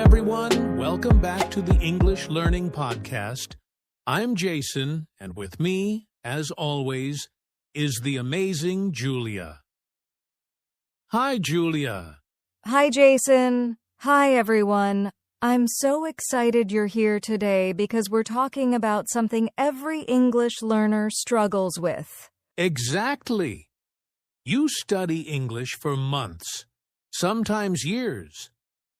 everyone. Welcome back to the English Learning Podcast. I'm Jason, and with me, as always, is the amazing Julia. Hi, Julia. Hi, Jason. Hi, everyone. I'm so excited you're here today because we're talking about something every English learner struggles with. Exactly. You study English for months, sometimes years.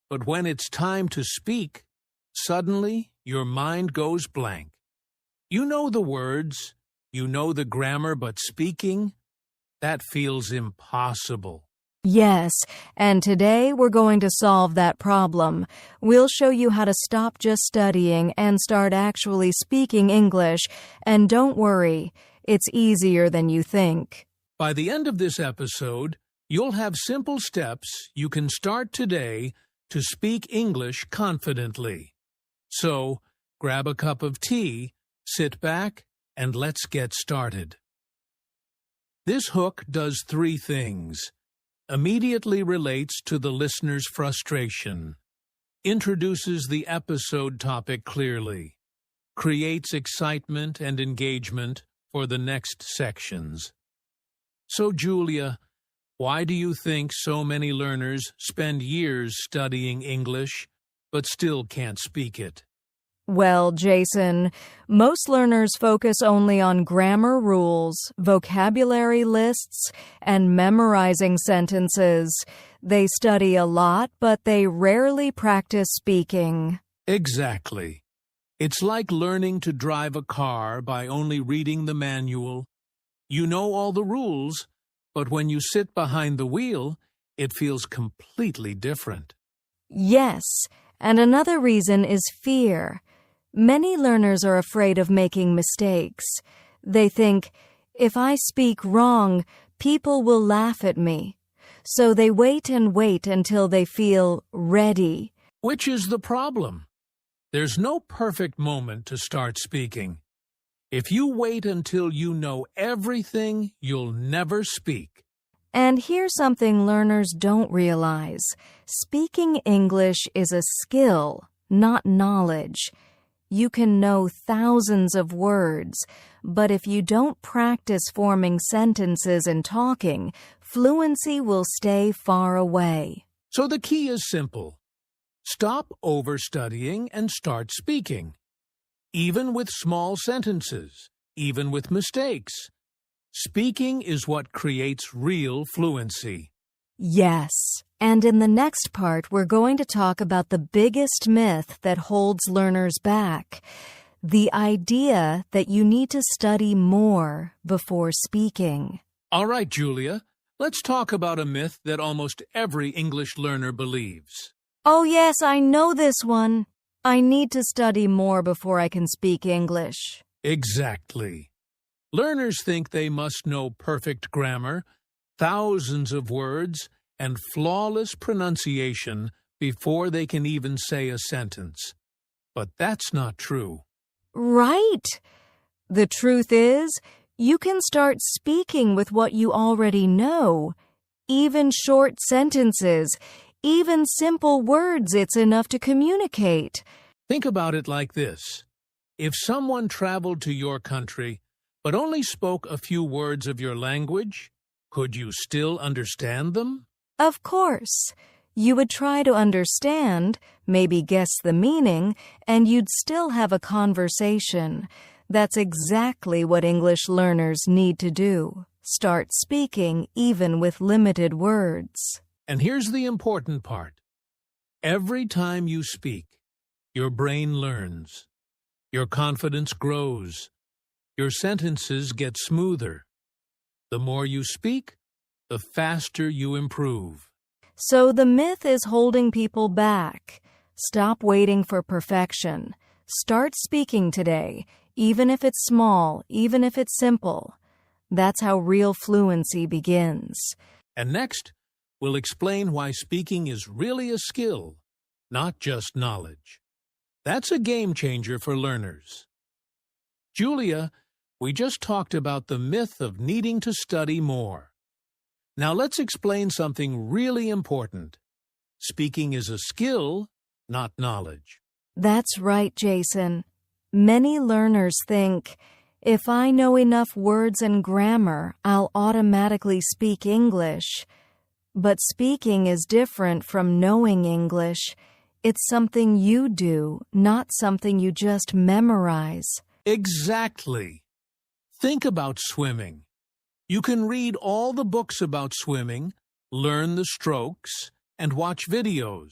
But when it's time to speak, suddenly your mind goes blank. You know the words, you know the grammar, but speaking, that feels impossible. Yes, and today we're going to solve that problem. We'll show you how to stop just studying and start actually speaking English. And don't worry, it's easier than you think. By the end of this episode, you'll have simple steps you can start today to speak English confidently. So, grab a cup of tea, sit back, and let's get started. This hook does three things. Immediately relates to the listener's frustration, introduces the episode topic clearly, creates excitement and engagement for the next sections. So, Julia, why do you think so many learners spend years studying English but still can't speak it? Well, Jason, most learners focus only on grammar rules, vocabulary lists, and memorizing sentences. They study a lot, but they rarely practice speaking. Exactly. It's like learning to drive a car by only reading the manual. You know all the rules, but when you sit behind the wheel, it feels completely different. Yes, and another reason is fear. Many learners are afraid of making mistakes. They think, if I speak wrong, people will laugh at me. So they wait and wait until they feel ready. Which is the problem. There's no perfect moment to start speaking. If you wait until you know everything, you'll never speak. And here's something learners don't realize. Speaking English is a skill, not knowledge. You can know thousands of words, but if you don't practice forming sentences and talking, fluency will stay far away. So the key is simple. Stop overstudying and start speaking. Even with small sentences, even with mistakes. Speaking is what creates real fluency. Yes, and in the next part, we're going to talk about the biggest myth that holds learners back. The idea that you need to study more before speaking. All right, Julia, let's talk about a myth that almost every English learner believes. Oh yes, I know this one. I need to study more before I can speak English. Exactly. Learners think they must know perfect grammar, thousands of words, and flawless pronunciation before they can even say a sentence. But that's not true. Right. The truth is, you can start speaking with what you already know. Even short sentences, even simple words, it's enough to communicate. Think about it like this. If someone traveled to your country but only spoke a few words of your language, could you still understand them? Of course. You would try to understand, maybe guess the meaning, and you'd still have a conversation. That's exactly what English learners need to do. Start speaking even with limited words. And here's the important part. Every time you speak, your brain learns. Your confidence grows. Your sentences get smoother. The more you speak, the faster you improve. So the myth is holding people back. Stop waiting for perfection. Start speaking today, even if it's small, even if it's simple. That's how real fluency begins. And next, we'll explain why speaking is really a skill, not just knowledge. That's a game changer for learners. Julia, we just talked about the myth of needing to study more. Now let's explain something really important. Speaking is a skill, not knowledge. That's right, Jason. Many learners think, if I know enough words and grammar, I'll automatically speak English. But speaking is different from knowing English. It's something you do, not something you just memorize. Exactly. Think about swimming. You can read all the books about swimming, learn the strokes, and watch videos.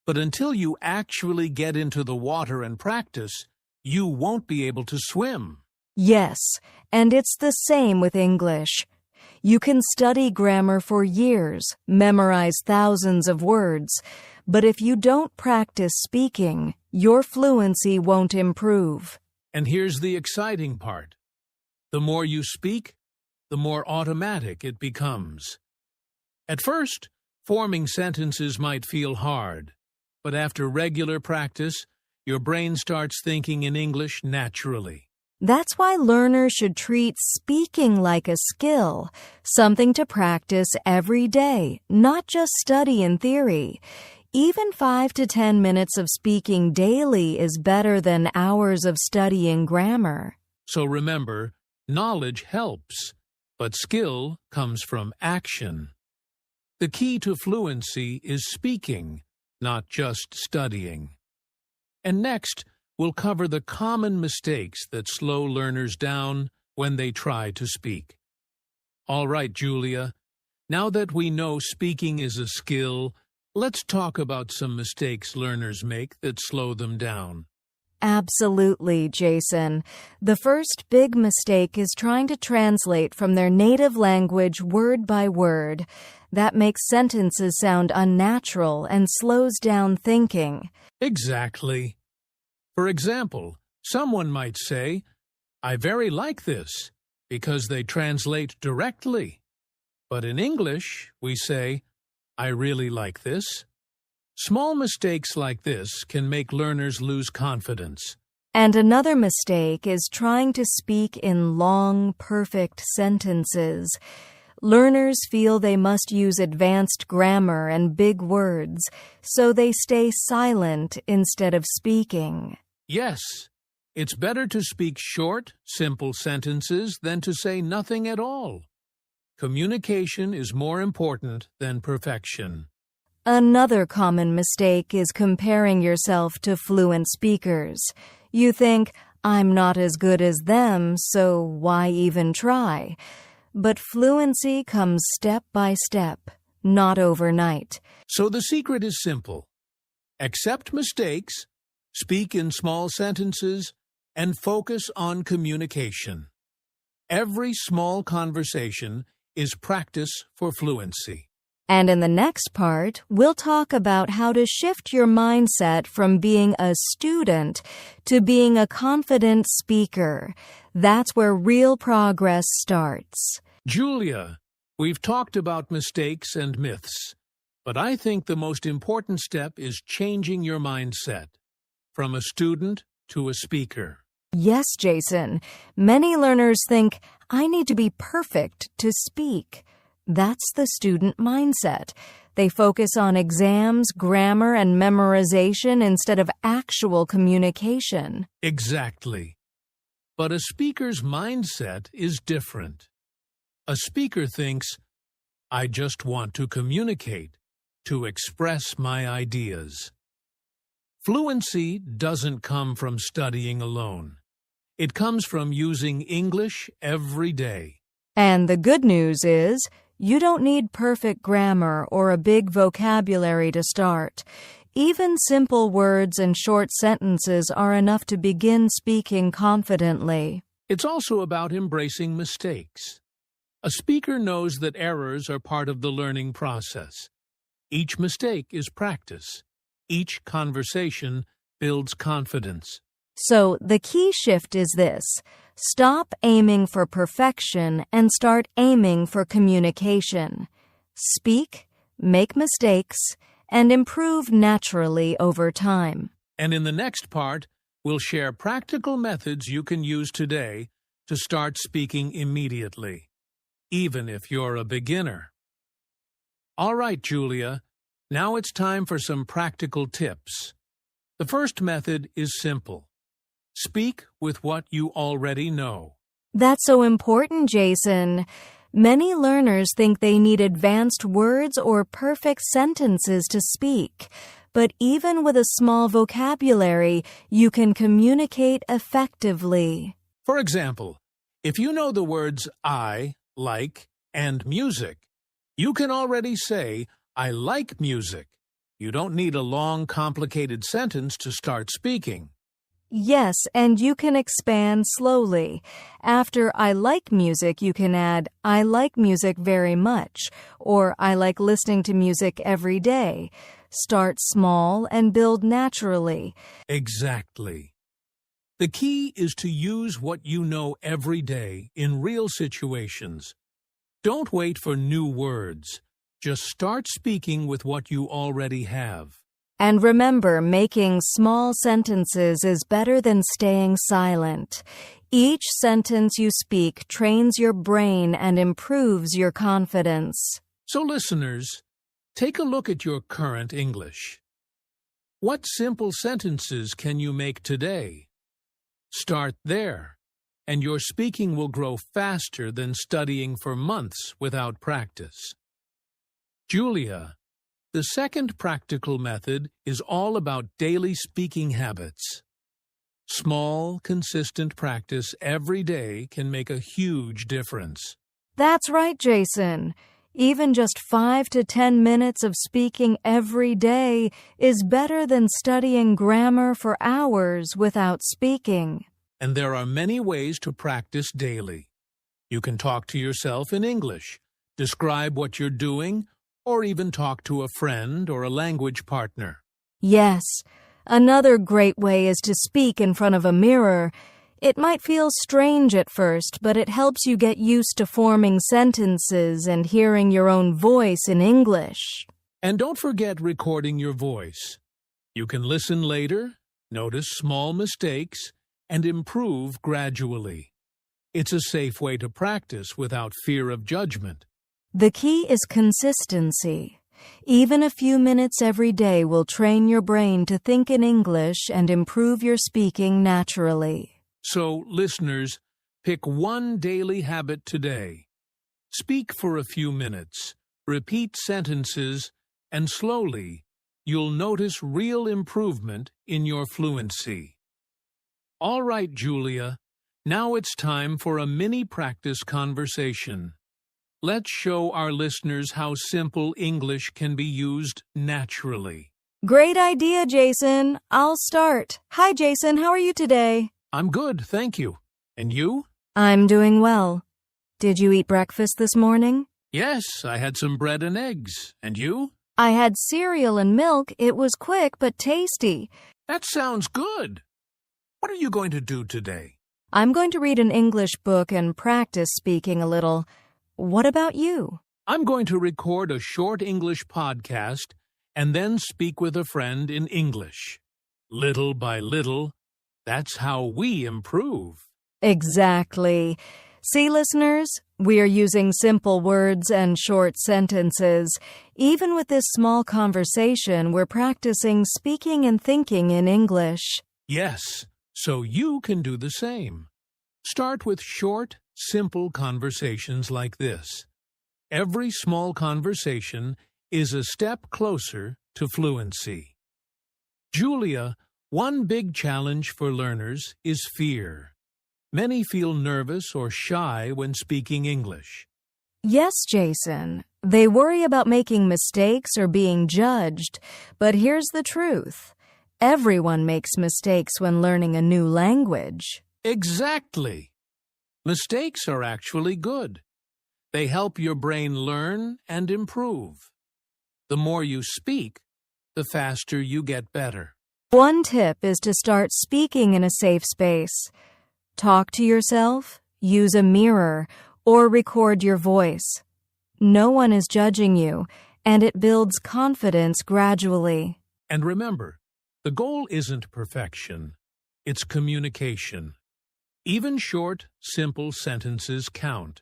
But until you actually get into the water and practice, you won't be able to swim. Yes, and it's the same with English. You can study grammar for years, memorize thousands of words, but if you don't practice speaking, your fluency won't improve. And here's the exciting part. The more you speak, the more automatic it becomes. At first, forming sentences might feel hard, but after regular practice, your brain starts thinking in English naturally. That's why learners should treat speaking like a skill, something to practice every day, not just study in theory. Even 5 to 10 minutes of speaking daily is better than hours of studying grammar. So remember, knowledge helps, but skill comes from action. The key to fluency is speaking, not just studying. And next, we'll cover the common mistakes that slow learners down when they try to speak. All right, Julia, now that we know speaking is a skill, let's talk about some mistakes learners make that slow them down. Absolutely, Jason. The first big mistake is trying to translate from their native language word by word. That makes sentences sound unnatural and slows down thinking. Exactly. For example, someone might say, "I very like this," because they translate directly. But in English, we say, "I really like this." Small mistakes like this can make learners lose confidence. And another mistake is trying to speak in long, perfect sentences. Learners feel they must use advanced grammar and big words, so they stay silent instead of speaking. Yes, it's better to speak short, simple sentences than to say nothing at all. Communication is more important than perfection. Another common mistake is comparing yourself to fluent speakers. You think, I'm not as good as them, so why even try? But fluency comes step by step, not overnight. So the secret is simple. Accept mistakes, speak in small sentences, and focus on communication. Every small conversation is practice for fluency. And in the next part, we'll talk about how to shift your mindset from being a student to being a confident speaker. That's where real progress starts. Julia, we've talked about mistakes and myths, but I think the most important step is changing your mindset from a student to a speaker. Yes, Jason. Many learners think, I need to be perfect to speak. That's the student mindset. They focus on exams, grammar, and memorization instead of actual communication. Exactly. But a speaker's mindset is different. A speaker thinks, I just want to communicate, to express my ideas. Fluency doesn't come from studying alone. It comes from using English every day. And the good news is, you don't need perfect grammar or a big vocabulary to start. Even simple words and short sentences are enough to begin speaking confidently. It's also about embracing mistakes. A speaker knows that errors are part of the learning process. Each mistake is practice. Each conversation builds confidence. So the key shift is this. Stop aiming for perfection and start aiming for communication. Speak, make mistakes, and improve naturally over time. And in the next part, we'll share practical methods you can use today to start speaking immediately, even if you're a beginner. All right, Julia. Now it's time for some practical tips. The first method is simple. Speak with what you already know. That's so important, Jason. Many learners think they need advanced words or perfect sentences to speak. But even with a small vocabulary, you can communicate effectively. For example, if you know the words I, like, and music, you can already say, I like music. You don't need a long, complicated sentence to start speaking. Yes, and you can expand slowly. After I like music, you can add I like music very much, or I like listening to music every day. Start small and build naturally. Exactly. The key is to use what you know every day in real situations. Don't wait for new words. Just start speaking with what you already have. And remember, making small sentences is better than staying silent. Each sentence you speak trains your brain and improves your confidence. So listeners, take a look at your current English. What simple sentences can you make today? Start there, and your speaking will grow faster than studying for months without practice. Julia, the second practical method is all about daily speaking habits. Small, consistent practice every day can make a huge difference. That's right, Jason. Even just 5 to 10 minutes of speaking every day is better than studying grammar for hours without speaking. And there are many ways to practice daily. You can talk to yourself in English, describe what you're doing, or even talk to a friend or a language partner. Yes, another great way is to speak in front of a mirror. It might feel strange at first, but it helps you get used to forming sentences and hearing your own voice in English. And don't forget recording your voice. You can listen later, notice small mistakes, and improve gradually. It's a safe way to practice without fear of judgment. The key is consistency. Even a few minutes every day will train your brain to think in English and improve your speaking naturally. So, listeners, pick one daily habit today. Speak for a few minutes, repeat sentences, and slowly, you'll notice real improvement in your fluency. All right, Julia, now it's time for a mini practice conversation. Let's show our listeners how simple English can be used naturally. Great idea, Jason. I'll start. Hi, Jason. How are you today? I'm good, thank you. And you? I'm doing well. Did you eat breakfast this morning? Yes, I had some bread and eggs. And you? I had cereal and milk. It was quick but tasty. That sounds good. What are you going to do today? I'm going to read an English book and practice speaking a little. What about you? I'm going to record a short English podcast and then speak with a friend in English. Little by little, that's how we improve. Exactly. See, listeners, we are using simple words and short sentences. Even with this small conversation, we're practicing speaking and thinking in English. Yes, so you can do the same. Start with short, simple conversations like this. Every small conversation is a step closer to fluency. Julia, one big challenge for learners is fear. Many feel nervous or shy when speaking English. Yes, Jason. They worry about making mistakes or being judged. But here's the truth. Everyone makes mistakes when learning a new language. Exactly. Mistakes are actually good. They help your brain learn and improve. The more you speak, the faster you get better. One tip is to start speaking in a safe space. Talk to yourself, use a mirror, or record your voice. No one is judging you, and it builds confidence gradually. And remember, the goal isn't perfection, it's communication. Even short, simple sentences count.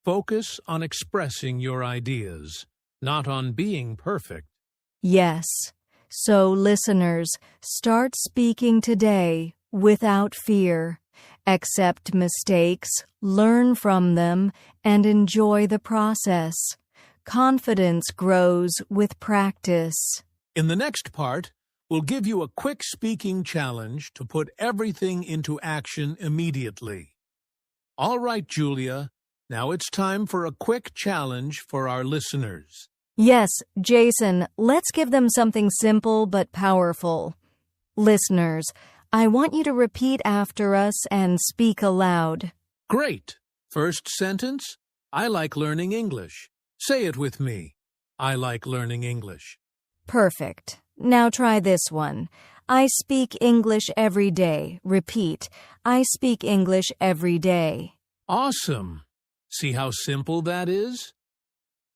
Focus on expressing your ideas, not on being perfect. Yes. So, listeners, start speaking today without fear. Accept mistakes, learn from them, and enjoy the process. Confidence grows with practice. In the next part, we'll give you a quick speaking challenge to put everything into action immediately. All right, Julia, now it's time for a quick challenge for our listeners. Yes, Jason, let's give them something simple but powerful. Listeners, I want you to repeat after us and speak aloud. Great! First sentence, I like learning English. Say it with me. I like learning English. Perfect. Now try this one. I speak English every day. Repeat. I speak English every day. Awesome! See how simple that is?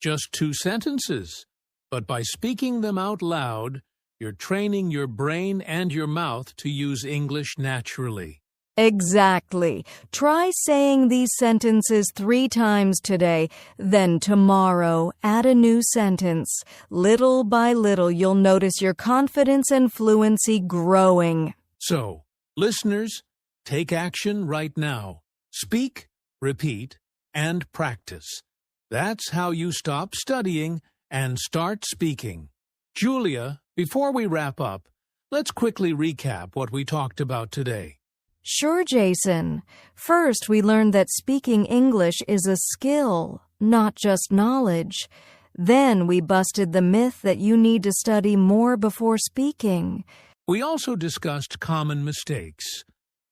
Just 2 sentences, but by speaking them out loud, you're training your brain and your mouth to use English naturally. Exactly. Try saying these sentences 3 times today, then tomorrow add a new sentence. Little by little, you'll notice your confidence and fluency growing. So, listeners, take action right now. Speak, repeat, and practice. That's how you stop studying and start speaking. Julia, before we wrap up, let's quickly recap what we talked about today. Sure, Jason. First, we learned that speaking English is a skill, not just knowledge. Then we busted the myth that you need to study more before speaking. We also discussed common mistakes,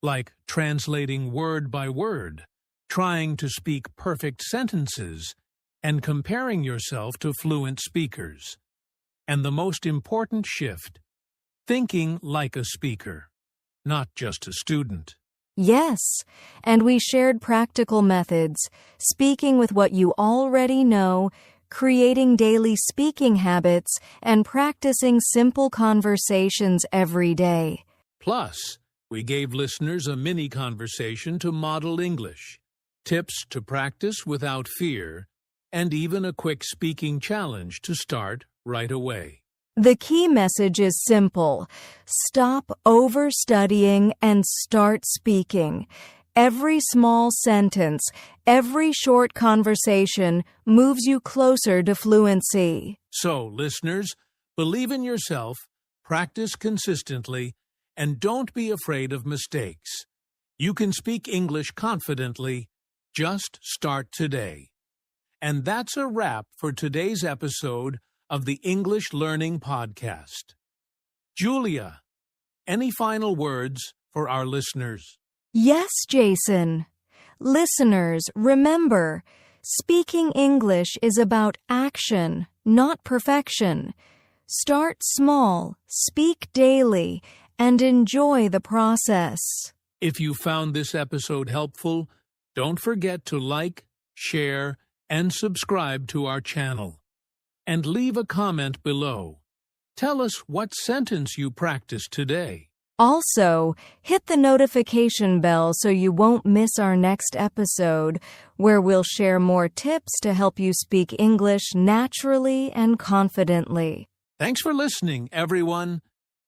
like translating word by word, trying to speak perfect sentences, and comparing yourself to fluent speakers. And the most important shift, thinking like a speaker, not just a student. Yes, and we shared practical methods, speaking with what you already know, creating daily speaking habits, and practicing simple conversations every day. Plus, we gave listeners a mini conversation to model English, tips to practice without fear, and even a quick speaking challenge to start right away. The key message is simple. Stop overstudying and start speaking. Every small sentence, every short conversation moves you closer to fluency. So, listeners, believe in yourself, practice consistently, and don't be afraid of mistakes. You can speak English confidently. Just start today. And that's a wrap for today's episode of the English Learning Podcast. Julia, any final words for our listeners? Yes, Jason. Listeners, remember, speaking English is about action, not perfection. Start small, speak daily, and enjoy the process. If you found this episode helpful, don't forget to like, share, and subscribe to our channel. And leave a comment below. Tell us what sentence you practiced today. Also, hit the notification bell so you won't miss our next episode, where we'll share more tips to help you speak English naturally and confidently. Thanks for listening, everyone.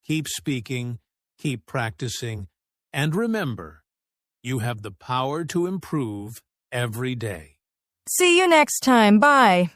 Keep speaking, keep practicing, and remember, you have the power to improve every day. See you next time. Bye.